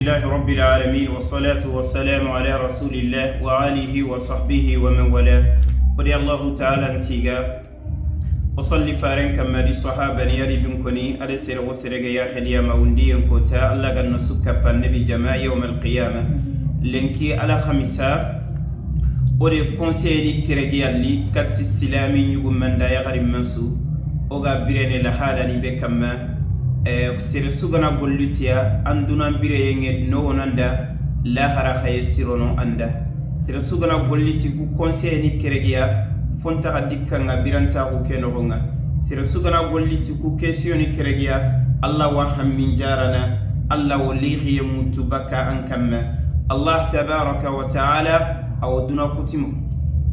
لله رب العالمين والصلاة والسلام على رسول الله وآله وصحبه ومن والاه ودي الله تعالى انتيغا وصلي فارن كما دي صحابة نيالي دنكني على سير وسرق يا خليا موندي انكوتا الله غن سكا النبي جماع يوم القيامة لنكي على خمسة ودي كونسيلي كرغي اللي كات السلامي نيغم من دا يغرم منسو وغا بيريني لحالا نبكما sere sugana gollutiya anduna bire yenge no onanda la hara khaye sirono anda sere sugana golliti ku conseil ni keregiya fonta adikka nga biranta ku kenogonga sere sugana golliti ku question ni keregiya Allah wa hammin jarana Allah walighi yamutu baka ankamma Allah tabaraka wa taala aw duna kutim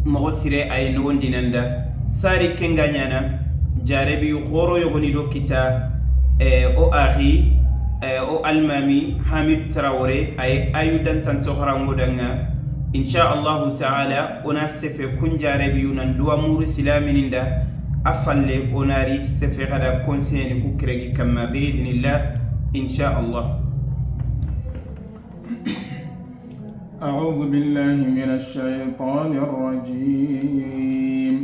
mo sire ay no ndinanda sari kenganyana jarebi khoro yogoni do kita o akhi o almami Hamid Traoré ay ayudan tanto harangodanga insha Allah ta'ala ona sefe kunjare bi yunan duwa muru silamininda afalle onari sefe gada conseil ku kregi kama bi idnillah insha Allah. أعوذ بالله من الشيطان الرجيم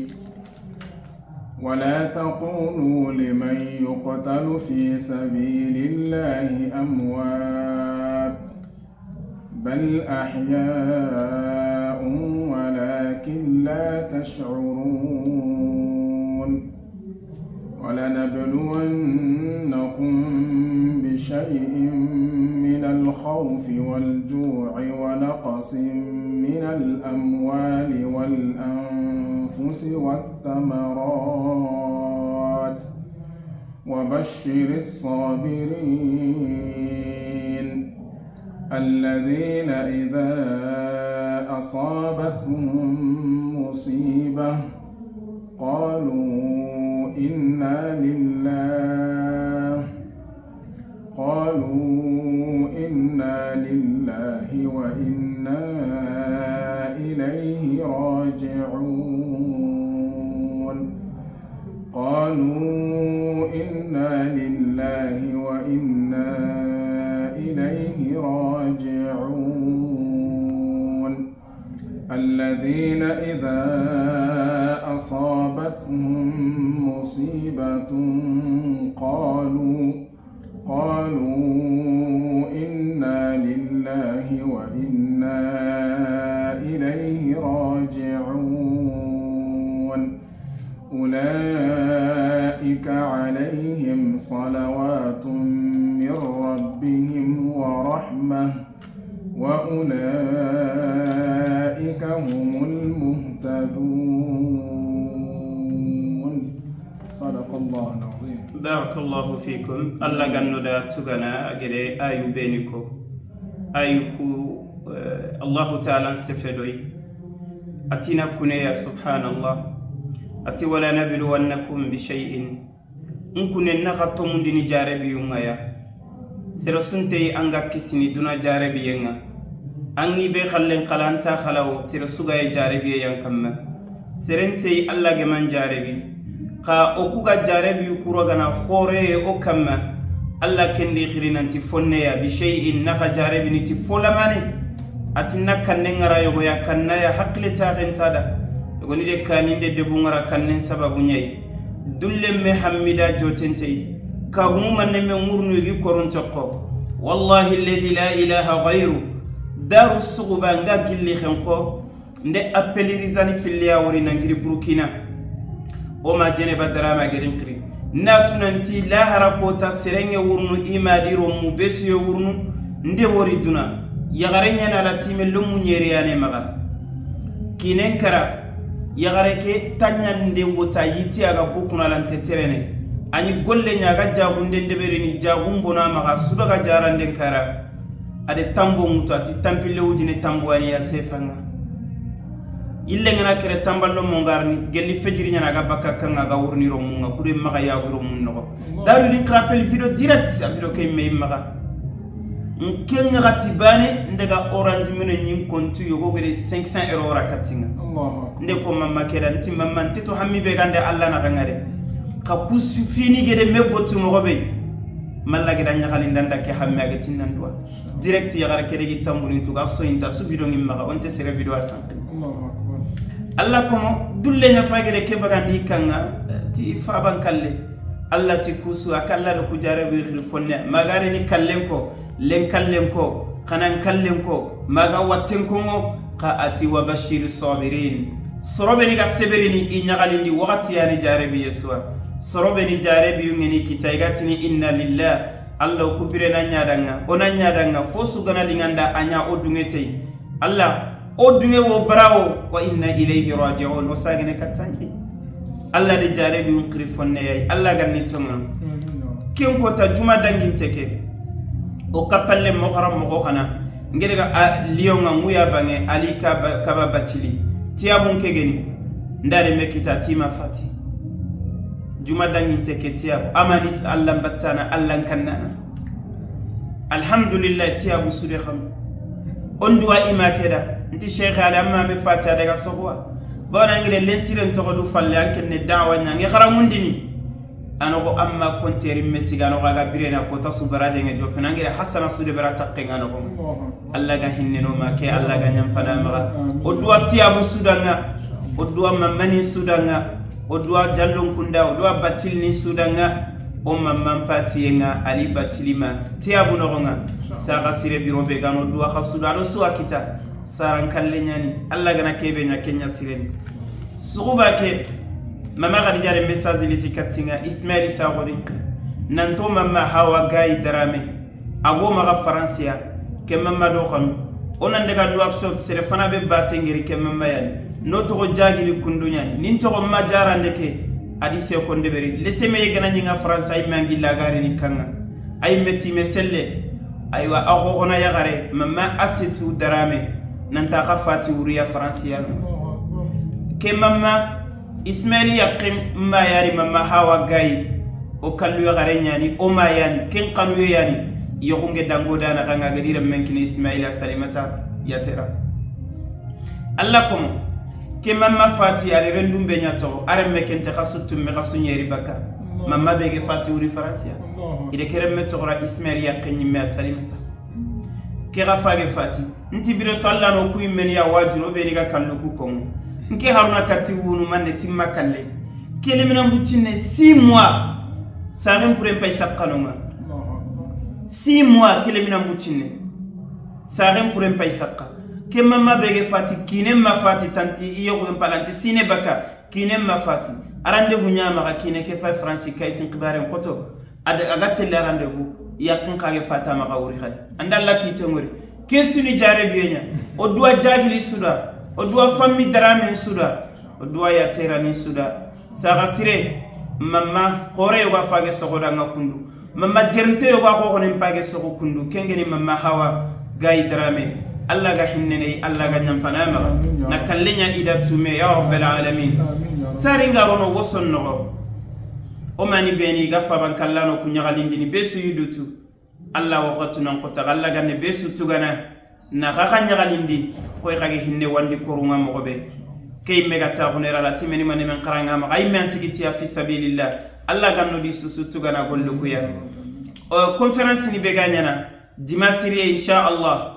ولا تقولوا لمن يقتل في سبيل الله أموات بل أحياء ولكن لا تشعرون ولنبلونكم بشيء من الخوف والجوع ونقص من الأموال والأنفس والثمرات وبشر الصابرين الذين إذا أصابتهم مصيبة قالوا إنا لله وإنا إليه راجعون قالوا إنا لله وإنا إليه راجعون الذين إذا أصابتهم مصيبة قالوا إنا لله وإنا إليه راجعون أولئك عليهم صلوات من ربهم ورحمة وأولئك هم المهتدون صدق الله العظيم. بارك الله فيكم. الله غنودا تغنا اجري ايو بينكو ايكو الله تعالى سفدوي اتينا كنيا سبحان الله اتي ولا نبلونكم بشيء ان كنا نغتم دي جاربي يوميا سرسنتي انغا كيسني دونا جاربي ينغا انغي بي خلن قلانتا خلاو سرسوغا جاربي ينكم سرنتي الله جمان جاربي ka okuga jarebi yukuro gana khore o kamma alla kendi khirinanti fonne ya bi shay'in naka jarebi niti folamane atinna kanne ngara yogo ya kanna ya hakle ta gentada yogo ni de kaninde de bungara kannen sababu nyai dulle me hamida jotente ka gumu manne me ngurnu gi korontoko wallahi alladhi la ilaha ghayru daru suguba ngagilli khenko nde appelirizani filya wori nangiri burkina وما جنب الدراما جرينكري ناتو ننتي لا هرقوتا سرنجة ورنو إما ديرو مبسي ورنو ندي وردنا يغرينيا على تيم اللومو نيرياني مغا كينين كرا يغريكي تانيا ندي وطا يتي أغا بوكونا لانتتريني أني قول لنيا أغا جاغون دين دبريني جاغون بنا مغا سودا جاران دين كرا أدي تامبو موتا تي تامبي لو جيني تامبو أني ياسيفانا ille ngana kere tamballo mongarni gelli fejiri nyana ga bakka kanga ga wurni ro munga kure maga ya wuro mun no daru din krapel video direct sa video kay may maga nkenga gatibane ndaga orange mine nyin kontu yogo gere 500 euro rakatinga Allah nde ko mamma keda nti mamma tito hammi be gande alla na gangare ka kusu fini gede mebbotu mo gobe malla gida nyagali ndanda ke hamme agatin nan dua direct ya gara kede gitambuni to gaso inta su video ngimma onte sere video asan Allahu akbar Allah komo dulle nya fagere ke bagandi kanga ti faban kalle Allah ti kusu akalla do ku jare bi khil fonne magare ni kallen ko len kallen ko kanan kallen ko maga watten ko ka ati wa bashir sabirin sorobe ni ga seberini i nyagalindi wakati yani jare bi yeswa sorobe ni jare bi ngeni kitaigatini inna lillah Allah ku birena nyadanga ona nyadanga fosu gana linganda anya odungete Allah odunge wo bravo wa inna ilayhi raji'un wasagene katanki Allah de jare bi unkri fonne yai Allah ganni tonga ken ko ta juma dangin teke o kapalle mo haram mo khana ngere ga liyonga nguya bange ali kaba bachili tiabun kegeni ndare mekita tima fati juma dangin teke tiabu amanis Allah battana Allah kannana alhamdulillah tiabu sude kham ondua ima keda nti sheikh ali amma me fati daga sohwa bona ngire lensiren to du falle ankenne da'wa nyange kharamundini anoko amma konteri mesigano ga birena ko tasu barade nge jo fena ngire hasana sude barata qengano ko Allah ga hinneno ma ke Allah ga nyampana ma odua tiabu sudanga odua mamani sudanga odua jallon kunda odua batilni sudanga o mamman patiyenga ali batilima tiabu nogonga saga sire birobe gano dua khasuda do suakita saran kallenyani Allah gana kebe nya kenya sireni suba ke mama gadijare message liti katinga Ismail Sagori nanto mama hawa gai darame ago maga faransia ke mama do kham onan daga do abso sere fana be basengeri ke mama yani no to jagili kundunyani nin to ma jarande ke adi se ko ndeberi leseme yegana nyinga faransa ay mangi lagare ni kanga ay metti meselle aywa ago gona yagare mama asitu darame nanta khafati uriya faransiya ke mama Ismail yaqim ma yari mama hawa gai o kallu yagare nyani o ma yani ken kanu yani yogunge dango dana kanga gadira menkini Ismail salimata yatera Allah komo ke mama fati yari rendum be nyato are mekente khasutum me khasunyeri baka mama bege fati uri faransiya ide kerem metora Ismail yaqin me salimata ke gafage fati nti biro sallano ku men ya wajuro be diga kallu ku kongo nke haruna kati wunu manne timma kalle kele mina mbucine 6 mois sarim pour un pays sakkanonga 6 mois kele mina mbucine sarim pour un pays sakka ke mama bege fati kine ma fati tanti iyo ko palanti sine baka kine ma fati rendez-vous nyama ka kine ke fa france kaytin qibaren qoto agatte le rendez-vous yakin kage fata ma gawri khali andalla ki tengori ke suni jare bienya o doa jagili suda o doa fammi darame suda o doa ya terani suda saga sire mama khore yoga fage sogoda ngakundu mama jernte yoga ko konen page sogo kundu kengeni mama hawa gai darame Allah ga hinnene Allah ga nyampana ma na kallenya ida tume ya rabbal alamin saringa rono woson no o mani beni ga faban kallano kunyagalindini besu yudutu Allah waqatuna qota Allah ga ne besu tugana na ga nyagalindi koy xage hinne wandi korunga mogobe kay mega ta hunera la timeni man men qaranga ma ay men sigiti fi sabilillah Allah ganno di susutu gana gollu ku ya conférence ni be gagnana dimasiri insha Allah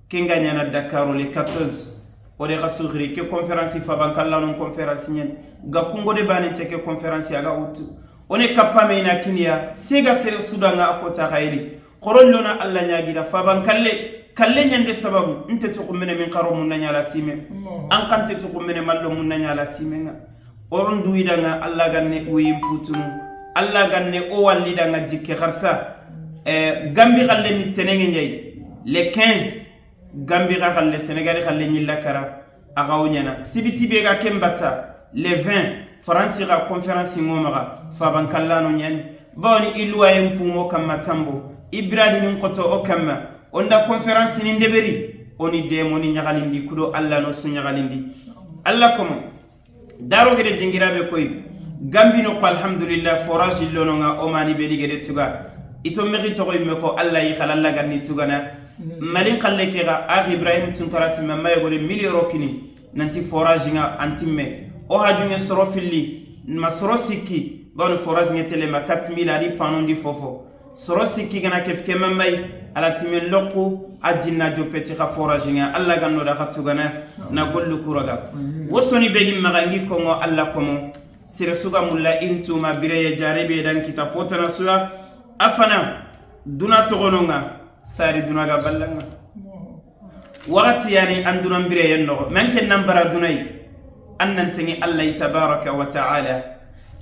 kenga nyana Dakar le 14 o de rasugri ke conférence fa bankalla non conférence nyen ga kungo de banete ke conférence aga utu one kapame ina kinya sega sere sudanga akota khayri qorollona Allah nyagira fa bankalle kalle nyande sababu nte tukumene min qaro mun nyala time an kante tukumene mallo mun nyala time nga oron duidanga Allah ganne o yimputunu Allah ganne o wallidanga jikke kharsa gambi khalle ni tenenge nyai le 15 gambi khalle Sénégal khalle nyilla kara agawnyana sibiti be ga kembata le 20 France ga conférence ngomara fa bankallano nyani bawni ilwa yimpumo kamatambo ibradi nin qoto o kamma onda conférence ni ndeberi oni demoni nyagalindi kudo Allah no su nyagalindi Allah komo daro gede dingirabe koy gambino ko alhamdulillah forage lono nga o mani be digede tuga ito meri to koy meko Allah yi khalalla ganni tugana malin khalle ke ga akh Ibrahim tunkarati mamma yogore miliyoro kini nanti forage nga antimme o hajunge sorofilli ma sorosiki bawno forage ngetele ma 4000 ali panondi fofo sorosi ki gana kef kemamai ala timen lokku ajinna jopeti kha forajinga alla ganno da khatugana na gollu kuraga wosoni begi magangi kongo alla komo sire suga mulla intuma bireye jaribe dan kita fotana suya afana duna togononga sari duna ga ballanga waqti yani anduna bireye no manken nambara dunai annan tangi alla tabaraka wa taala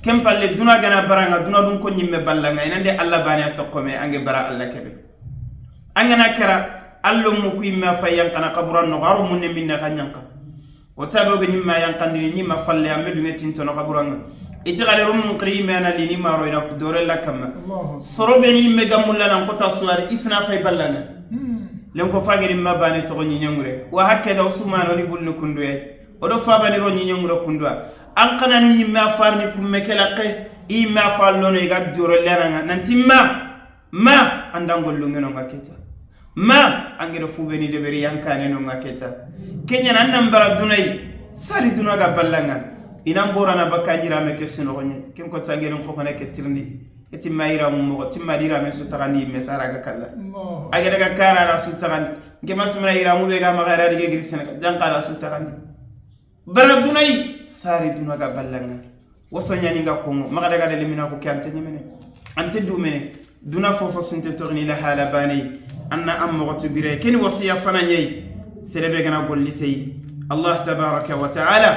kem palle duna gana baranga duna dun ko nyimme ballanga inande alla bani atokome ange bara alla kebe angana kara allo mu ku imma fayan kana qaburan no garu munne minna kanyanka o tabo ga nyimma yankandini nyimma falle amedu metin to no qaburanga iti gale rum qrima na lini maro ina ku dore la kama sorobe ni mega mulla nan ko taswari ifna fay ballanga len ko fageri mabane to nyi nyangure wa hakeda usmano ni bulnu kunduye odo fabani ro nyi nyangure kundwa an kana ni nyimma farni kum mekela qe imma fallono iga dore lenanga nanti ma andangol lungeno ngaketa ma angere fubeni de beri yankane no ngaketa kenya nan nambara dunay sari dunaga ballanga inam borana bakajira me kesino gonye kim ko tangere ko khone ke tirndi eti mayira mum mo timadira me su tagandi me saraga kala agere ga kara ra su tagandi ngema simra ira mu be ga magara dige grisena jankara su tagandi bara dunay sari dunaga ballanga wosonya ninga kongo magada ga de mina ko kante nyemene ante du mene duna fofo sunte torni la hala bani anna amghatu bire ken wasiya fana nyai serebe gana gollitay Allah tabaraka wa taala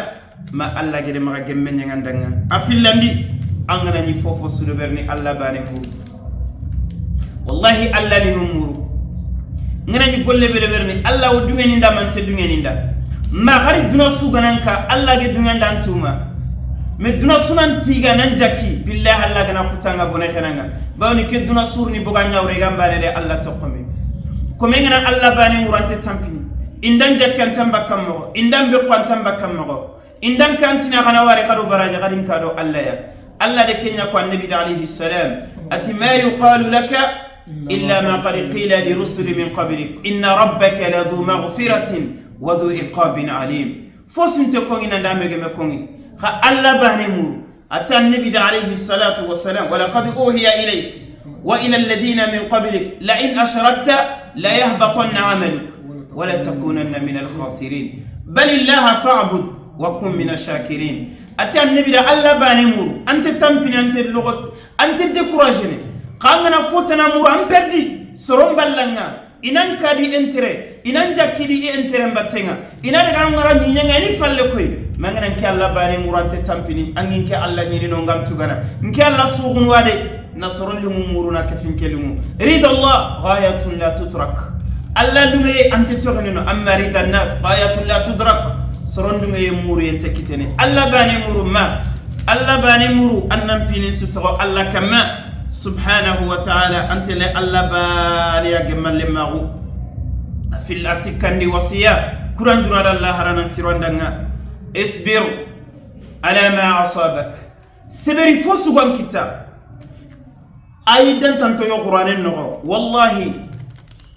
ma alla gede ma gemme nyangandanga afillandi angana ni fofo sudo berni alla bani muru wallahi alla ni muru ngana ni golle bele berni alla o dungeni nda man te dungeni nda ma gari duna sugananka alla ge dunganda antuma me duna sunan tiga nan jakki billahi alla gana kutanga bonetananga bawni ke duna surni boga nyawre gambane de alla tokkome ko mengana alla bani murante tampini indan jakkan tamba kammo indan be qantam bakammo indan kantina kana wari khadu baraja gadin kado alla ya alla de kenya ko annabi alayhi salam ati ma yuqalu laka illa ma qad qila li rusuli min qablik inna rabbaka la dhu maghfiratin wa dhu iqabin alim fosinte ko ngina ndamege me ko ngi kha alla bani mur ati annabi alayhi salatu wassalam wa laqad uhiya ilayk wa ila alladhina min qablik la in ashrakta la yahbatanna 'amaluk wa la takunanna min al-khasirin bal illaha fa'bud wa kun min ash-shakirin ati annabi da alla bani mur ante tampini ante lugos ante décourager kangana fotana mur am perdi sorom ballanga inan kadi entere inan jakidi entere mbatenga ina daga ngara nyanga ni falle koy mangana nke alla bani mur ante tampini angin ke alla nyini no ngamtu gana nke alla sugun wade nasrun lumuruna kafinkelimu rid Allah ghayatun la tutrak alla lungaye ante togneno amma rid an-nas ghayatun la tudrak soron lungaye muru yente kitene alla bani muru ma alla bani muru annam pini sutro alla kama subhanahu wa ta'ala ante le alla bani yagmal magu fil asikandi wasiya kuran duna Allah haranan sirwandanga isbir ala ma asabak sabri fosugan kitab aidan tanto yo qur'anen no wallahi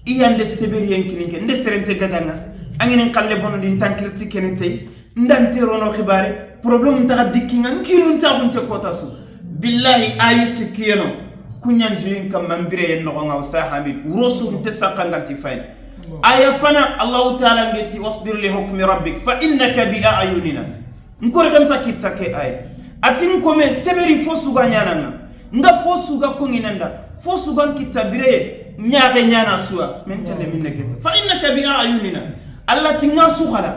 iyande seberi yankinike nde serente gatanga angene qalle bono din tankirti kenetay ndante rono khibare problem ta dikkinga nkilun ta hunte kotasu billahi ayusikiyeno kunyanjuin kam mambire no nga usahamid urosu nte sakanganti fayn aya fana Allah ta'ala ngeti wasbir li hukmi rabbik fa innaka bi a'yunina nkore kam pakitake ay atin kome seberi fosu ganyananga nga fosu ga konginanda fosu gan kitabire nyaare nyana suwa mentale minne kete fa innaka bi ayunina allati ngasu khala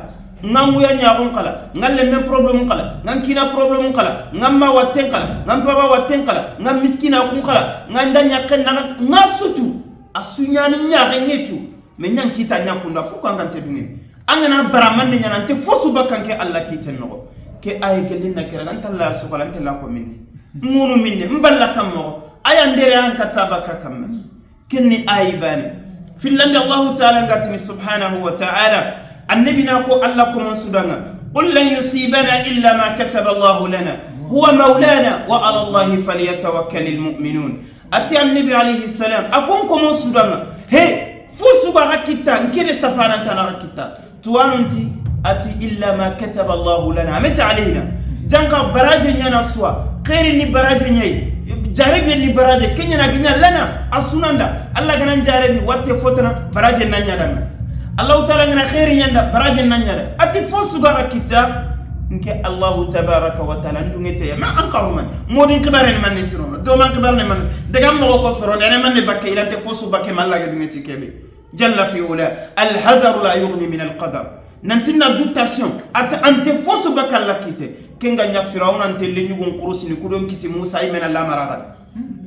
ngamu ya nyaarun khala ngalle men problem khala ngankina problem khala ngamma watten khala ngamba watten khala ngam miskina kun khala nganda nyaken na ngasutu asunyani nyaare ngetu men nyankita nyakunda ko ngante dungin angana baraman nyana te fosu bakanke alla kiten no ke ay gelina kera ngantalla su khala antalla ko minni munu minne mballa kammo aya ndere an kataba kakam kenni ayban filland Allah ta'ala ngatini subhanahu wa ta'ala annabina ko Allah ko mon sudanga qul lan yusibana illa ma kataba Allah lana huwa maulana wa ala Allah falyatawakkalul mu'minun ati annabi alayhi salam akon ko mon sudanga he fusuga hakita ngire safana tana hakita tuwanunti ati illa ma kataba Allah lana amata alayna janka baraje nyana suwa khairi ni baraje nyai jarabi ni baraje kenya na ginya lana asunanda Allah ganan jarabi watte fotana baraje nanya dana Allah taala ngana khairi nyanda baraje nanya ati fosu ga kita nke Allah tabaraka wa taala ndungete ma anqaru man modin kibare man nisiro do man kibare man daga mo ko soro ne man ne bakke ilante fosu bakke malla ga dungete kebe jalla fi ula al hadar la yughni min al qadar nantina doutation at ante fosu bakka lakite kenga nya firawna ante le nyugon kurusini kudon kisi Musa imena la maragad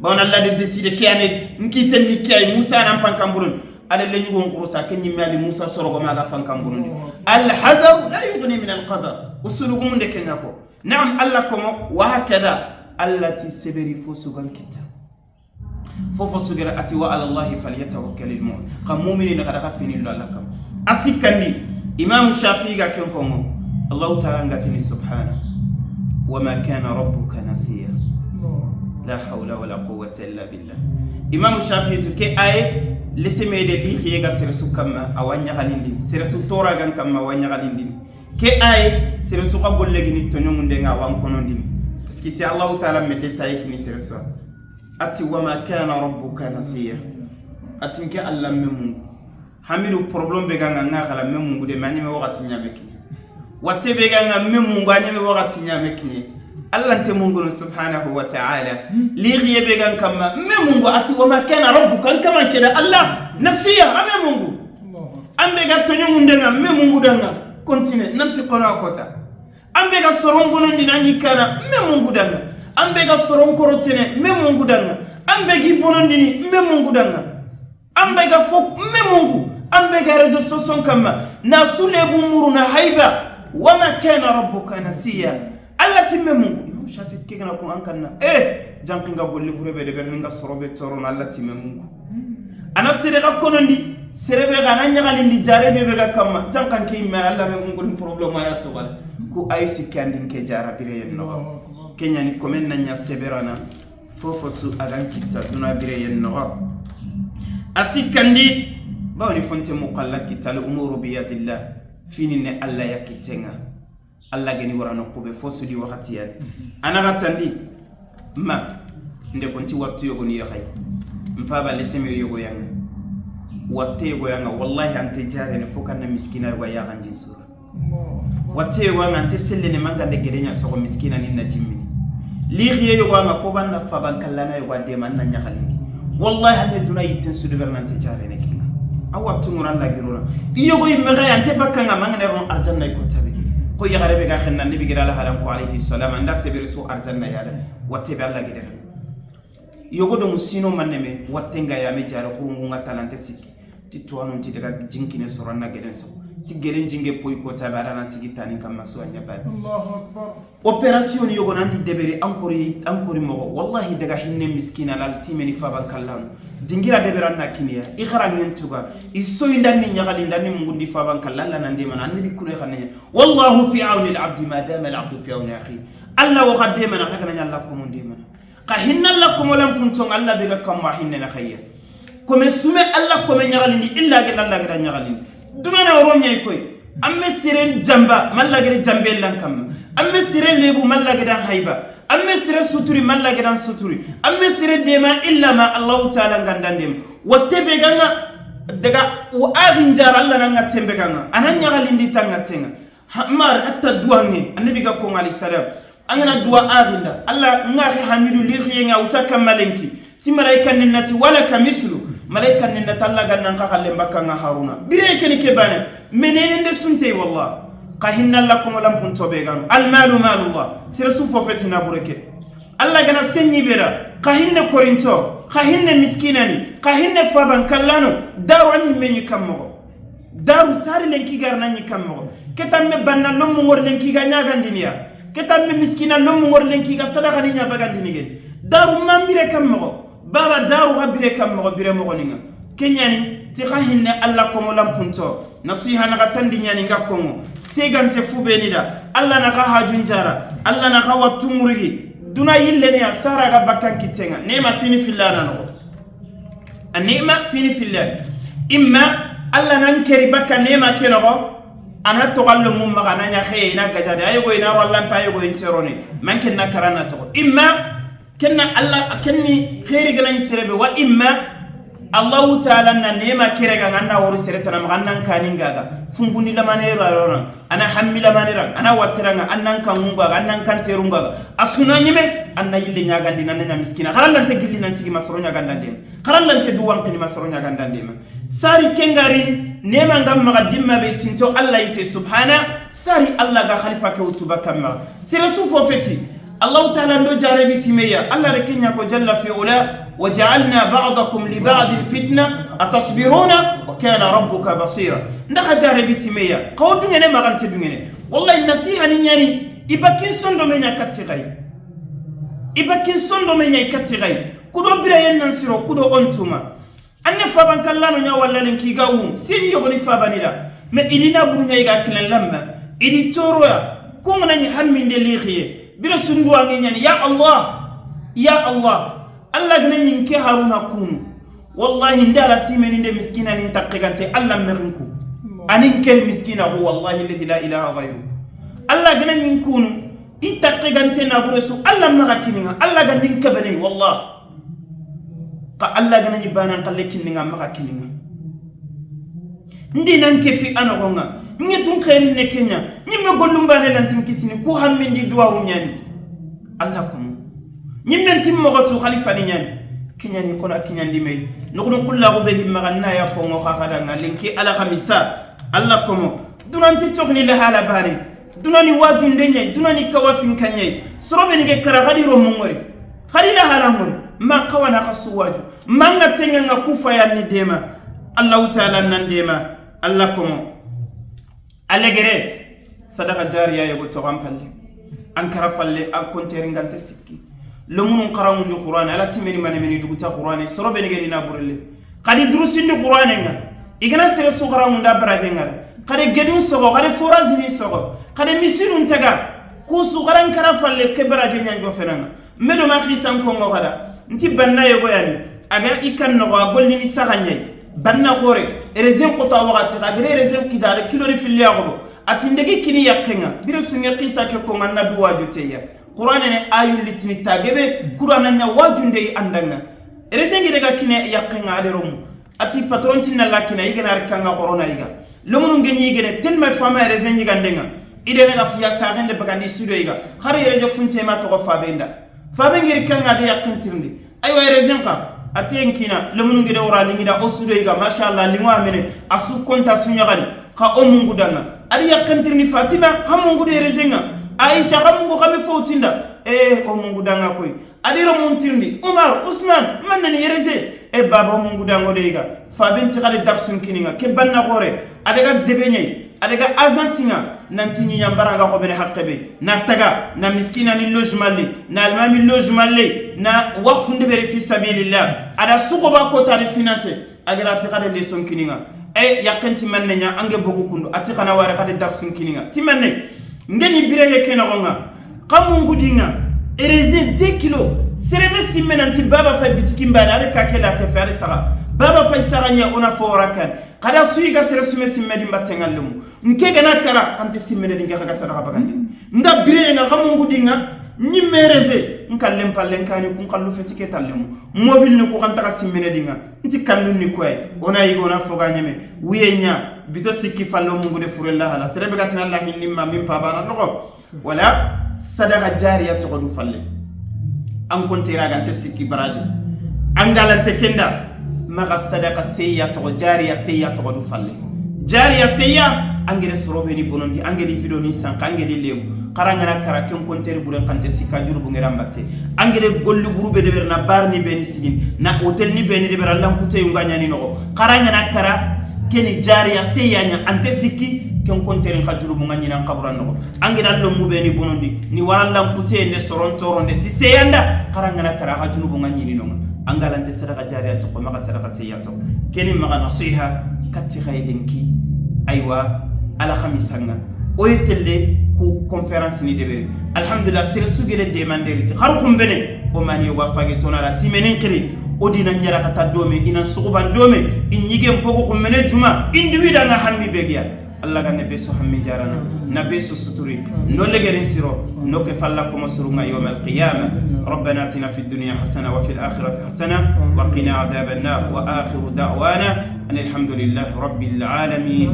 bon Allah de décider kiane nkite ni kay Musa nan pankamburun ala le nyugon kurusa kenyi mali Musa sorogo maga fankamburun al hadar la yughni min al qadar usulugum de kenya ko naam Allah komo wa hakada allati sabiri fosu gankita fofo sugira ati wa ala Allah falyatawakkalul mu'min qam mu'minin kada khafini Allah kam asikandi imam Shafi'i ga ken komo Allah ta'ala ngatini subhanahu وما كان ربك نسيا لا حول ولا قوة إلا بالله إمام الشافعي تكي آية لسمي دي خيغا سرسو كما أوانيا غالين سرسو تورا غان كما أوانيا غالين كي آية سرسو قبول لغني تنيون دينا وان كونون دين بس كي الله تعالى مدي تايكني سرسو أتي وما كان ربك نسيا أتي نكي الله ممون حميدو problem بغان غالا ممون دي ماني موغاتي نيامكي watebega ngamme mungu anyame wakati nyamekni Allah nte mungu subhanahu wa ta'ala lighiye bega kama me mungu ati wama kana rabbuka kama kida Allah nasiya ame mungu ambega tonyo ndenga me mungu danga continue nanti kona kota ambega sorongo ndi nangi kana me mungu danga ambega sorongo rotene me mungu danga ambegi bonondini me mungu danga ambega fok me mungu ambega rezo soson kama na sulebu muruna haiba وما كان ربك نسيا الله تممو imam shafi kigana ko ankanna jankinga golli burebe de berninga sorobe toron Allah timemmu ana serega konondi serebe gana nyagalindi jarebe be ga kamma jankan ke imma Allah me ngol problem ya sogal ku aysi kandin ke jara bire yenno kenya ni komen nanya seberana fofo su agan kitta duna bire yenno asikandi bawni fonte muqalla kital umuru bi yadillah fini ne Allah yakitenga Allah gani warano kube fosu di wakati ya ana gatandi ma nde konti waktu yogo ni yahay mpaba leseme yogo yanga watte yogo yanga wallahi ante jare ne foka na miskina yogo yanga jinsura watte yogo yanga ante selle ne manga de gedenya so miskina ni na jimmi ligiye yogo yanga foban na faban kallana yogo de man na nyakalindi wallahi ande duna yitten sudu bernante jare ne kinga awab tumuran la girona iyogo imere ante bakanga mangane ron arjanna ko tabi ko yagare be ga xenna nabi gidala halam ko alayhi salam anda sebiri su arjanna yala watte be alla gidala yogo do musino maneme watte nga ya me jara khurungu nga talante sikki titwano ti daga jinkine soronna geden so ti gelen jinge poy ko tabi arana sigitani kam maso anya bari Allahu akbar operation yogo nandi debere encore mo wallahi daga hinne miskina lal timeni faba kallam dingira deberan na kiniya ikhara ngentuga iso indani nyagali ndani mungundi faban kallalla nande man annabi kule khannya wallahu fi auni al-abd ma dama al-abd fi auni akhi alla wa qaddama na khagana nyalla ko mundi man ka hinna lakum lam kuntum alla be kam wa hinna na khayya comme sume alla ko me nyagali ndi illa ga alla ga nyagali dumana romnyay koy amme siren jamba malla ga jambe lankam amme siren lebu malla ga hayba amme sire suturi malla gidan suturi amme sire dema illa ma Allah ta'ala gandandem wattebe ganga daga wa agin jar Allah nanga tembe ganga ananya galindi tanga tenga mar hatta duange annabi ga ko ali salam angana dua aginda Allah ngahi hamidu li khiyenga utaka malenki ti malaika ninati wala kamislu malaika ninata Allah gannan ka khalle mbakanga haruna bire kene ke bana menende sunte wallah qahinna lakum lam punto begano al malu malullah sira sufo fetina bureke Allah gana senyi bera qahinna korinto qahinna miskinani qahinna faban kallano daru anyi menyi kammo daru sari lenki garna nyi kammo ketamme banna lom ngor lenki ga nyagandiniya ketamme miskina lom ngor lenki ga sadaka ni nya bagandinige daru mambire kammo baba daru habire kammo bire mo goninga kenyani ti qahinna Allah ko mo lam punto nasiha na gatandi nyani ngakongo segante fubenida Allah na ga hajunjara Allah na ga watumurigi duna yillene ya sara ga bakkan kitenga nema fini fillana no anema fini fillan imma Allah nan keri bakka nema kenogo ana to gallo mum magana nya khe ina gajade ayo go ina wallan pa ayo go interone man kenna karana to imma kenna Allah kenni khairi ganan sirebe wa imma Allah ta'ala na nema kirega nganna woru seretana magannan kaningaga funguni lamane rarona ana hammila manira ana watiranga annan kanunga annan kanterunga asuna nyime anna yille nyaga dinana nya miskina karallante gilli nan sigi masronya gandandem karallante duwan kini masronya gandandem sari kengari nema ngam maga dimma be tinto Allah yite subhana sari Allah ga khalifa ke utuba kamma sira sufo feti Allah ta'ala ndo jarabi timeya Allah rekenya ko jalla fi ula وجعلنا بعضكم لبعض فتنة أتصبرون وكان ربك بصيرا ndaka jarabi timeya qawdu ngene magante dungene wallahi nasiha ni nyani ibakin sondo menya katigai ibakin sondo menya katigai kudo bira yennan siro kudo ontuma anne faban kallano nya wallalen ki gawu sini yogoni fabanida me idina burunya iga kilan lamma idi toroya ko ngani hamminde likhiye bira sundu angenya ya Allah Allah gane nyinke haruna kunu wallahi ndala timeni nde miskina nin taqigante Allah merinku anin kel miskina hu wallahi alladhi la ilaha ghayru Allah gane nyinkunu itaqigante na buresu Allah magakininga Allah gane nkabane wallah ka Allah gane nyibana qalle kininga magakininga ndi nan kefi anogonga ngetun khairin ne Kenya nyimme gollumbane lantin kisini ku hammindi duwa unyani Allah ko nyimmen timmogotu khalifa ni nyani kenya ni kola kenya ndime nokunu kullahu be himmaganna ya pongo khakada ngalinki ala khamisa Allah komo dunanti tokni la hala bari dunani wajunde nyai dunani kawafin kanyai sorobe ni ke kara khadiro mongori khadila hala ngori ma qawana khasu waju manga tenga ngakufa ya ni dema Allah ta'ala nan dema Allah komo alegere sadaka jariya yogo to gampalle ankara falle akonteri ngante sikki lomunun qaramu ni qur'an ala timeni manemeni duguta qur'an sorobe ni geni naburelle qadi durusin ni qur'an nga igana sere su qaramu nda baraje ngara qadi gedun sogo qadi forazini sogo qadi misinun taga ku su qaran kara falle ke baraje nyanjo fenanga medo ma khisan ko ngada nti banna yego yani aga ikan no golni ni saganyay banna khore rezen qota waqti agre rezen kidare kilo ni fil yago atindegi kini yakenga biro sunga qisa ke ko manna duwaju teya Qur'an ne ayul litini tagebe Qur'an nya wajunde andanga resengi daga kine yakenga aderum ati patron tinna lakina igana rkanga corona iga lomun ngeni igene telma fama resengi gandenga ide daga fiya sagende bagandi studio iga khare rejo funse ma to fabenda fabengir kanga de yakentirndi aywa resenqa ati enkina lomun ngide wora lingida o studio iga mashallah lingwa mene asu konta sunyagali kha o mungu danga ari yakentirni Fatima hamungu de resenga Aisha kamungu kame fautinda o mungu danga koy adiro muntirni Umar Usman manani yereze baba mungu dango deiga fabenti kale daksun kininga ke banna gore adaga debenye adaga azansinga nanti nyambara nga ko bene hakkebe na taga na miskina ni lojmalle na almami lojmalle na waqfu ndebere fi sabilillah ada suko ba ko tari finance agara tikade leson kininga yakanti mannenya ange bogu kundu ati kana wara kade daksun kininga timanne ngeni bire yeke na gonga kamungu dinga ereze 2 kilo sereme simenanti baba fay bitikimbana ale kakela te fere sara baba fay saranya ona forakan kada suiga sere sume simedi mbatengallum nkega na kara ante simene dinga kaga sadaka bagandi nda bire nga kamungu dinga nyimereze nkallem pallen kani kun kallu fetike tallemu mobil ne ko kanta simene dinga nti kallu ni koy ona yigo na foga nyeme wiyenya bito sikki fallo mungu de furella hala serebe gatna Allah hinimma min pabana loko wala sadaka jariya to du falle an kontira gante sikki baraji angalante kenda maga sadaka seya to jariya seya to du falle jariya seya angere sorobe ni bonondi angere video ni sanka angere lew karangana kara ken konteri buren kante sikka juru bu ngera mbatte angere gollu burube de berna barni beni sigin na hotel ni beni de berallan kutey nganya ni no karangana kara keni jariya seyanya ante sikki ken konteri khajuru bu ngani nan kabran no angere allo mu beni bonondi ni warallan kutey ne sorontoronde ti seyanda karangana kara khajuru bu ngani ni no angalante sadaka jariya to ko maka sadaka seyato keni maka nasiha katti khaylinki aywa ala khamisanga oyetelle ku conférence ni debere alhamdulillah sir sugede demanderiti kharukhum bene o mani wa fage tonala timenen kiri odina nyara kata dome ina sukuban dome inyige mpoko kumene juma indiwida nga hammi begia Allah kan nabi so hammi jarana nabi so suturi no legerin siro no ke falla ko masrunga yawm al-qiyamah ربنا آتنا في الدنيا حسنة وفي الآخرة حسنة وقنا عذاب النار وآخر دعوانا أن الحمد لله رب العالمين